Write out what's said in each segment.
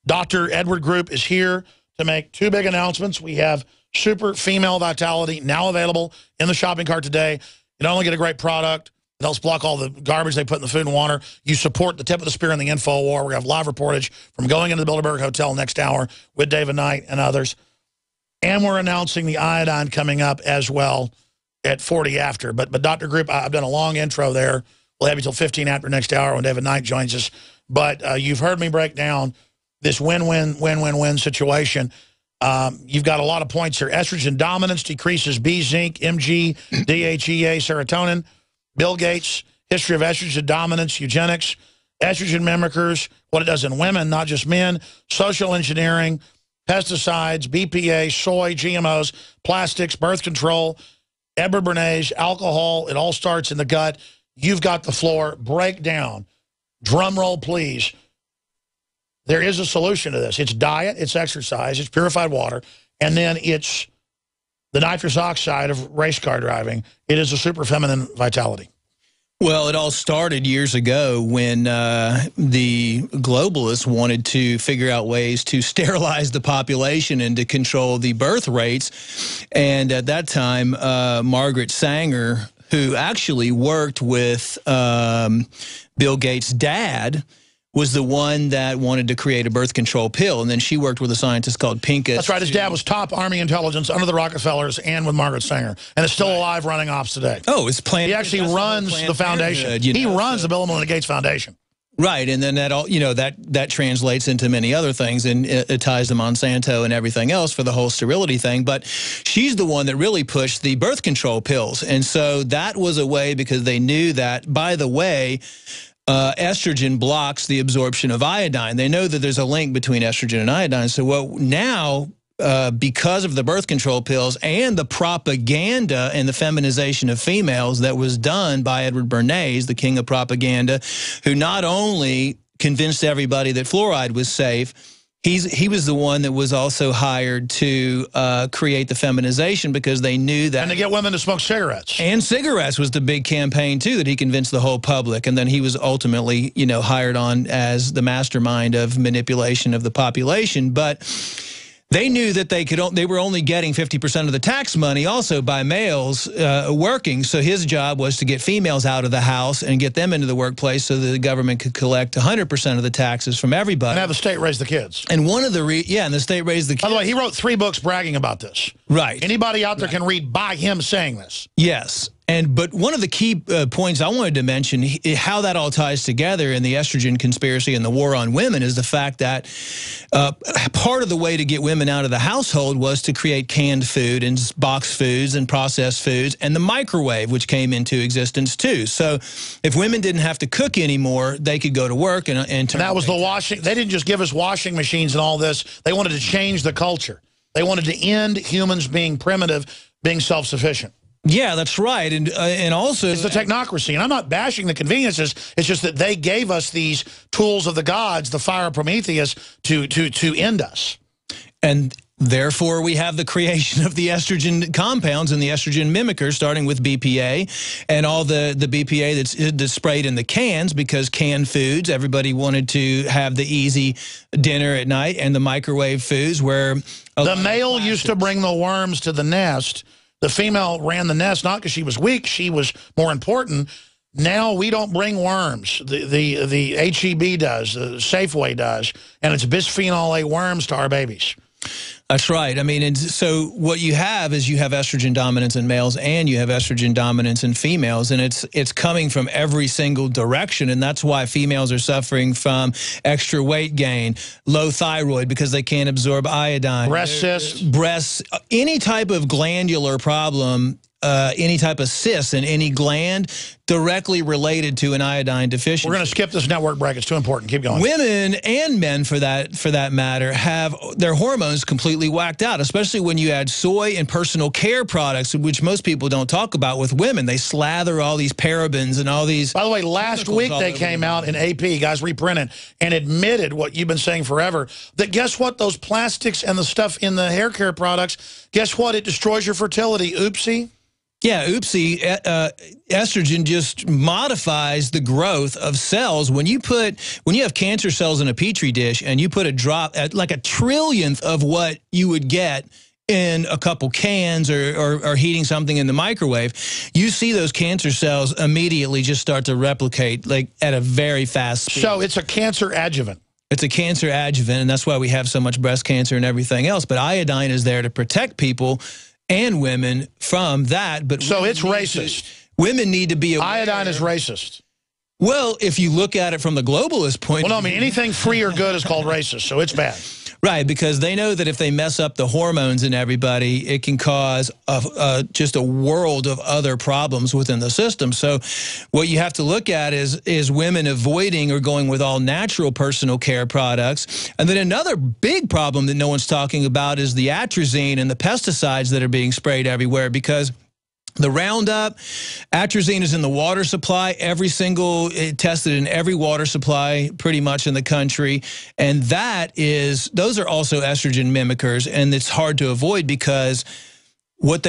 Dr. Edward Group is here to make two big announcements. We have Super Female Vitality now available in the shopping cart today. You not only get a great product, it helps block all the garbage they put in the food and water. You support the tip of the spear in the info war. We have live reportage from going into the Bilderberg Hotel next hour with David Knight and others. And we're announcing the iodine coming up as well at 40 after. But Dr. Group, I've done a long intro there. We'll have you till 15 after next hour when David Knight joins us. But you've heard me break down this win-win situation. You've got a lot of points here. Estrogen dominance decreases B, zinc, Mg, DHEA, serotonin. Bill Gates, history of estrogen dominance, eugenics, estrogen mimickers, what it does in women, not just men, social engineering, pesticides, BPA, soy, GMOs, plastics, birth control, Edward Bernays, alcohol. It all starts in the gut. You've got the floor. Break down. Drum roll, please. There is a solution to this. It's diet, it's exercise, it's purified water, and then it's the nitrous oxide of race car driving. It is a super feminine vitality. Well, it all started years ago when the globalists wanted to figure out ways to sterilize the population and to control the birth rates. And at that time, Margaret Sanger, who actually worked with Bill Gates' dad, was the one that wanted to create a birth control pill. And then she worked with a scientist called Pincus. That's right. His dad was top Army intelligence under the Rockefellers and with Margaret Sanger. And is still alive running ops today. Oh, it's Planned. He actually runs the foundation. He runs the Bill and Melinda Gates Foundation. Right, and then that all that translates into many other things, and it ties to Monsanto and everything else for the whole sterility thing. But she's the one that really pushed the birth control pills, and so that was a way because they knew that, by the way, estrogen blocks the absorption of iodine. They know that there's a link between estrogen and iodine. So what now, because of the birth control pills and the propaganda and the feminization of females that was done by Edward Bernays, the king of propaganda, who not only convinced everybody that fluoride was safe, he was the one that was also hired to create the feminization because they knew that. And to get women to smoke cigarettes. And cigarettes was the big campaign, too, that he convinced the whole public. And then he was ultimately, hired on as the mastermind of manipulation of the population. But they knew that they were only getting 50% of the tax money also by males working. So his job was to get females out of the house and get them into the workplace so that the government could collect 100% of the taxes from everybody. And have the state raise the kids. And one of the and the state raised the kids. By the way, he wrote 3 books bragging about this. Right. Anybody out there can read by him saying this. Yes. But one of the key points I wanted to mention, how that all ties together in the estrogen conspiracy and the war on women, is the fact that part of the way to get women out of the household was to create canned food and boxed foods and processed foods and the microwave, which came into existence too. So if women didn't have to cook anymore, they could go to work and turn. That was the washing. They didn't just give us washing machines and all this. They wanted to change the culture. They wanted to end humans being primitive, being self-sufficient. Yeah, that's right, and also it's the technocracy. And I'm not bashing the conveniences. It's just that they gave us these tools of the gods, the fire of Prometheus, to end us. And therefore, we have the creation of the estrogen compounds and the estrogen mimickers, starting with BPA and all the BPA that's sprayed in the cans, because canned foods, everybody wanted to have the easy dinner at night, and the microwave foods where the male used to bring the worms to the nest. The female ran the nest, not because she was weak, she was more important. Now we don't bring worms. The HEB does, the Safeway does, and it's bisphenol A worms to our babies. That's right. I mean, and so what you have is you have estrogen dominance in males and you have estrogen dominance in females, and it's coming from every single direction, and that's why females are suffering from extra weight gain, low thyroid because they can't absorb iodine, breast cysts, any type of glandular problem, any type of cyst in any gland directly related to an iodine deficiency. We're going to skip this network break. It's too important. Keep going. Women and men, for that matter, have their hormones completely whacked out, especially when you add soy and personal care products, which most people don't talk about with women. They slather all these parabens and all these. By the way, last week they came out in AP, guys, reprinted, and admitted what you've been saying forever, that guess what? Those plastics and the stuff in the hair care products, guess what? It destroys your fertility. Oopsie. Yeah, oopsie, estrogen just modifies the growth of cells. When you have cancer cells in a petri dish and you put a drop at like a trillionth of what you would get in a couple cans or heating something in the microwave, you see those cancer cells immediately just start to replicate like at a very fast speed. So it's a cancer adjuvant. It's a cancer adjuvant, and that's why we have so much breast cancer and everything else. But iodine is there to protect people and women from that. But so it's racist. Women need to be aware. Iodine is racist. Well, if you look at it from the globalist point of view. Well, no, I mean, anything free or good is called racist, so it's bad. Right, because they know that if they mess up the hormones in everybody, it can cause just a world of other problems within the system. So what you have to look at is women avoiding or going with all natural personal care products. And then another big problem that no one's talking about is the atrazine and the pesticides that are being sprayed everywhere, because the Roundup, atrazine is in the water supply, tested in every water supply pretty much in the country. And those are also estrogen mimickers, and it's hard to avoid because what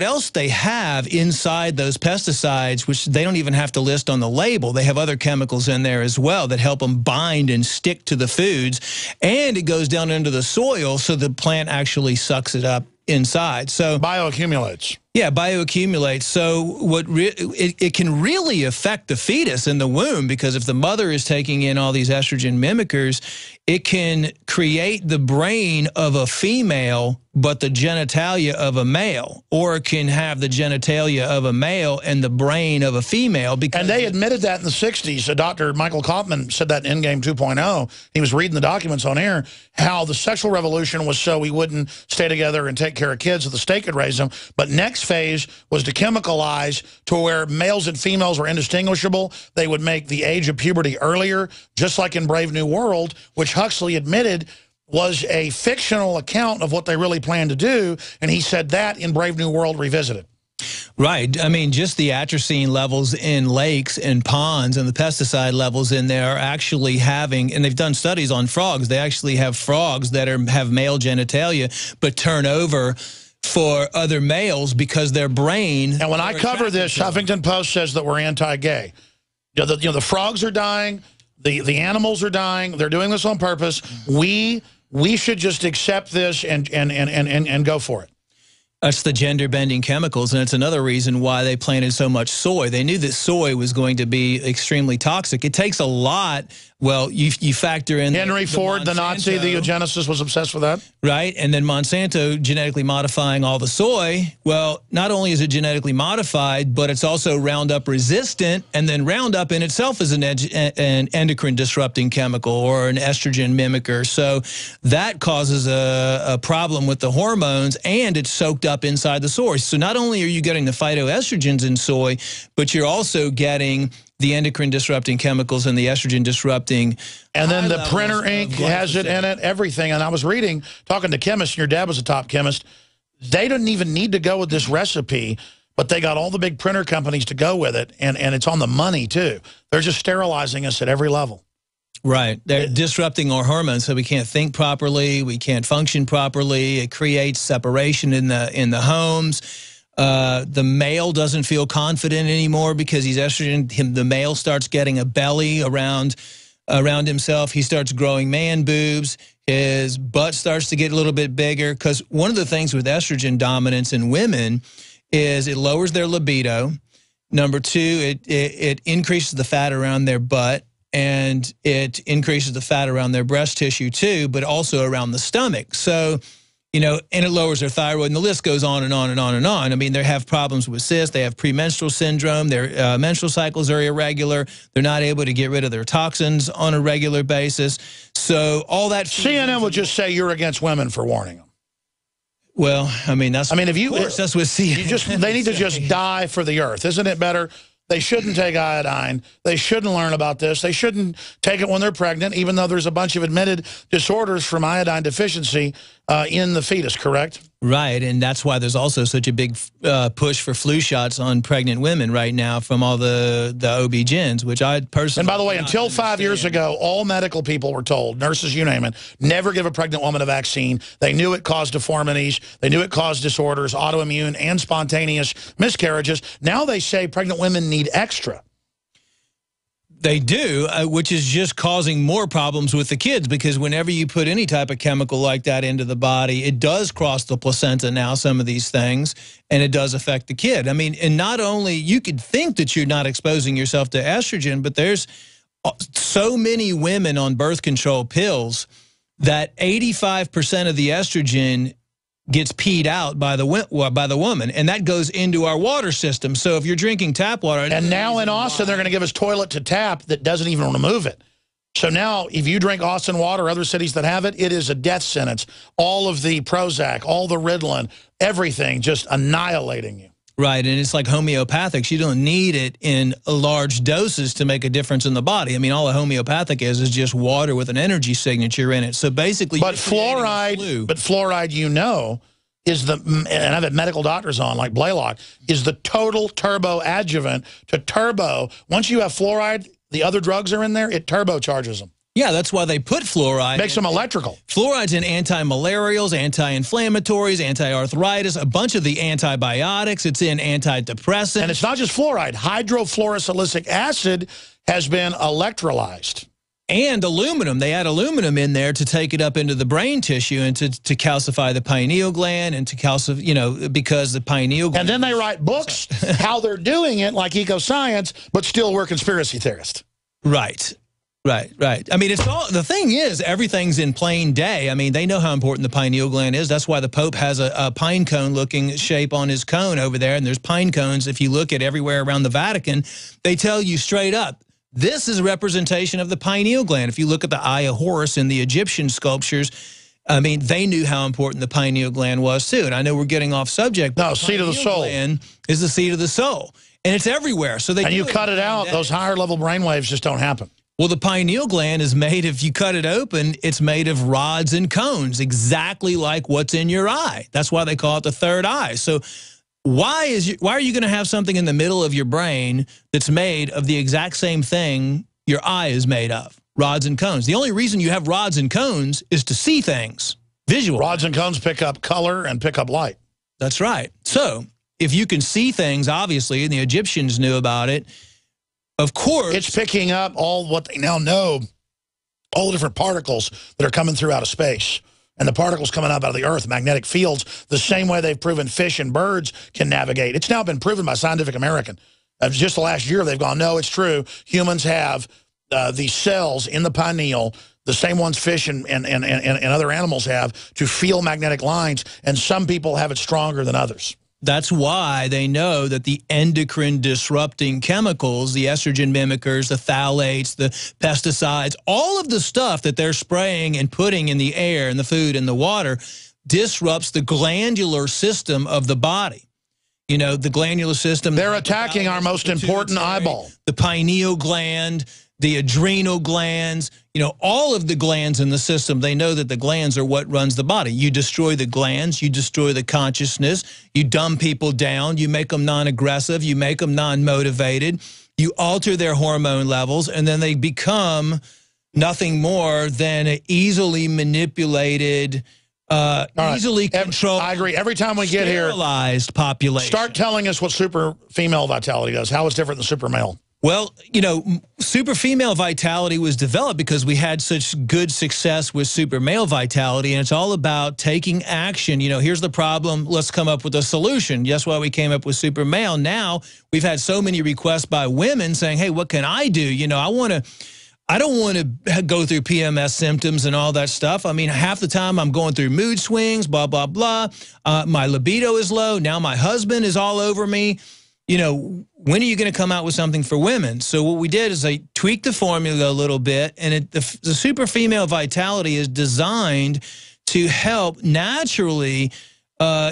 else they have inside those pesticides, which they don't even have to list on the label, they have other chemicals in there as well that help them bind and stick to the foods, and it goes down into the soil so the plant actually sucks it up inside. So bioaccumulates. Yeah, bioaccumulates. So it can really affect the fetus in the womb, because if the mother is taking in all these estrogen mimickers, it can create the brain of a female but the genitalia of a male, or it can have the genitalia of a male and the brain of a female. And they admitted that in the 60s. Dr. Michael Kaufman said that in Endgame 2.0. He was reading the documents on air, how the sexual revolution was so we wouldn't stay together and take care of kids so the state could raise them. But next phase was to chemicalize to where males and females were indistinguishable. They would make the age of puberty earlier, just like in Brave New World, which Huxley admitted was a fictional account of what they really planned to do. And he said that in Brave New World Revisited. Right. I mean, just the atrazine levels in lakes and ponds and the pesticide levels in there are actually having, and they've done studies on frogs, they actually have frogs that have male genitalia but turn over for other males because their brain. And when I cover this, Huffington Post says that we're anti-gay. The frogs are dying. The animals are dying. They're doing this on purpose. We should just accept this and go for it. That's the gender-bending chemicals, and it's another reason why they planted so much soy. They knew that soy was going to be extremely toxic. It takes a lot. Well, you factor in Henry Ford, the Nazi, the eugenicist, was obsessed with that. Right, and then Monsanto genetically modifying all the soy. Well, not only is it genetically modified, but it's also Roundup resistant, and then Roundup in itself is an endocrine disrupting chemical or an estrogen mimicker. So that causes a problem with the hormones, and it's soaked up inside the soy. So not only are you getting the phytoestrogens in soy, but you're also getting the endocrine disrupting chemicals and the estrogen disrupting. And then the printer ink has it in it, everything. And I was talking to chemists, and your dad was a top chemist. They didn't even need to go with this recipe, but they got all the big printer companies to go with it. And it's on the money, too. They're just sterilizing us at every level. Right. They're disrupting our hormones, so we can't think properly. We can't function properly. It creates separation in the homes. The male doesn't feel confident anymore because he's estrogen. The male starts getting a belly around himself. He starts growing man boobs. His butt starts to get a little bit bigger, because one of the things with estrogen dominance in women is it lowers their libido. Number two, it increases the fat around their butt, and it increases the fat around their breast tissue too, but also around the stomach. So, and it lowers their thyroid, and the list goes on and on and on and on. I mean, they have problems with cysts. They have premenstrual syndrome. Their menstrual cycles are irregular. They're not able to get rid of their toxins on a regular basis. So all that. CNN would just say you're against women for warning them. Well, I mean, that's what CNN. They need to just die for the earth. Isn't it better? They shouldn't take iodine. They shouldn't learn about this. They shouldn't take it when they're pregnant, even though there's a bunch of admitted disorders from iodine deficiency. in the fetus, correct? Right, and that's why there's also such a big push for flu shots on pregnant women right now from all the OB-GYNs, which I personally... And by the way, until 5 years ago, all medical people were told, nurses, you name it, never give a pregnant woman a vaccine. They knew it caused deformities. They knew it caused disorders, autoimmune and spontaneous miscarriages. Now they say pregnant women need extra. They do, which is just causing more problems with the kids, because whenever you put any type of chemical like that into the body, it does cross the placenta now, some of these things, and it does affect the kid. I mean, and not only, you could think that you're not exposing yourself to estrogen, but there's so many women on birth control pills that 85% of the estrogen gets peed out by the woman, and that goes into our water system. So if you're drinking tap water... And now in Austin, they're going to give us toilet to tap that doesn't even remove it. So now, if you drink Austin water or other cities that have it, it is a death sentence. All of the Prozac, all the Ritalin, everything just annihilating you. Right, and it's like homeopathics. You don't need it in large doses to make a difference in the body. I mean, all a homeopathic is just water with an energy signature in it. So basically, but fluoride, you know, is the, and I've had medical doctors on, like Blaylock, is the total turbo adjuvant to turbo. Once you have fluoride, the other drugs are in there, it turbocharges them. Yeah, that's why they put fluoride. Makes them electrical. Fluoride's in anti-malarials, anti-inflammatories, anti-arthritis, a bunch of the antibiotics. It's in antidepressants. And it's not just fluoride. Hydrofluorosilicic acid has been electrolyzed. And aluminum. They add aluminum in there to take it up into the brain tissue and to calcify the pineal gland and to calcify, you know, because the pineal gland... And then they write books how they're doing it, like Ecoscience, but still we're conspiracy theorists. Right. Right. I mean, it's all, the thing is, everything's in plain day. I mean, they know how important the pineal gland is. That's why the Pope has a pine cone looking shape on his cone over there. And there's pine cones. If you look at everywhere around the Vatican, they tell you straight up, this is a representation of the pineal gland. If you look at the Eye of Horus in the Egyptian sculptures, I mean, they knew how important the pineal gland was too. And I know we're getting off subject. No, seat of the soul. Gland is the seat of the soul. And it's everywhere. So you cut it out, those higher level brain waves just don't happen. Well, the pineal gland is made, if you cut it open, it's made of rods and cones, exactly like what's in your eye. That's why they call it the third eye. So why are you going to have something in the middle of your brain that's made of the exact same thing your eye is made of? Rods and cones. The only reason you have rods and cones is to see things, visual. Rods and cones pick up color and pick up light. That's right. So if you can see things, obviously, and the Egyptians knew about it, of course. It's picking up all what they now know, all the different particles that are coming through out of space. And the particles coming up out of the Earth, magnetic fields, the same way they've proven fish and birds can navigate. It's now been proven by Scientific American. Just the last year, they've gone, no, it's true. Humans have these cells in the pineal, the same ones fish and other animals have, to feel magnetic lines. And some people have it stronger than others. That's why they know that the endocrine disrupting chemicals, the estrogen mimickers, the phthalates, the pesticides, all of the stuff that they're spraying and putting in the air and the food and the water disrupts the glandular system of the body. You know, the glandular system. They're attacking our most important eyeball. The pineal gland, the adrenal glands, you know, all of the glands in the system. They know that the glands are what runs the body. You destroy the glands, you destroy the consciousness, you dumb people down, you make them non-aggressive, you make them non-motivated, you alter their hormone levels, and then they become nothing more than an easily manipulated, easily controlled, I agree. Every time we get here, sterilized population. Start telling us what super female vitality does, how it's different than super male. Well, you know, super female vitality was developed because we had such good success with super male vitality, and it's all about taking action. You know, here's the problem. Let's come up with a solution. That's why we came up with super male. Now we've had so many requests by women saying, hey, what can I do? You know, I don't want to go through PMS symptoms and all that stuff. I mean, half the time I'm going through mood swings, blah, blah, blah. My libido is low. Now my husband is all over me. You know, when are you going to come out with something for women? So what we did is I tweaked the formula a little bit, and the super female vitality is designed to help naturally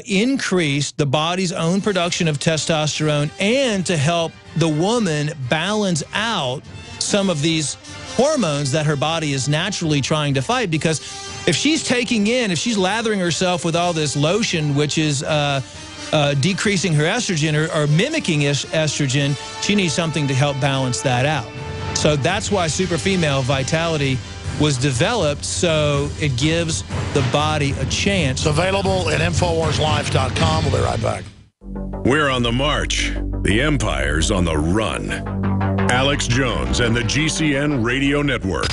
increase the body's own production of testosterone and to help the woman balance out some of these hormones that her body is naturally trying to fight. Because if she's lathering herself with all this lotion, which is decreasing her estrogen or mimicking estrogen, she needs something to help balance that out. So that's why Super Female Vitality was developed, so it gives the body a chance. It's available at InfoWarsLife.com. We'll be right back. We're on the march. The Empire's on the run. Alex Jones and the GCN Radio Network.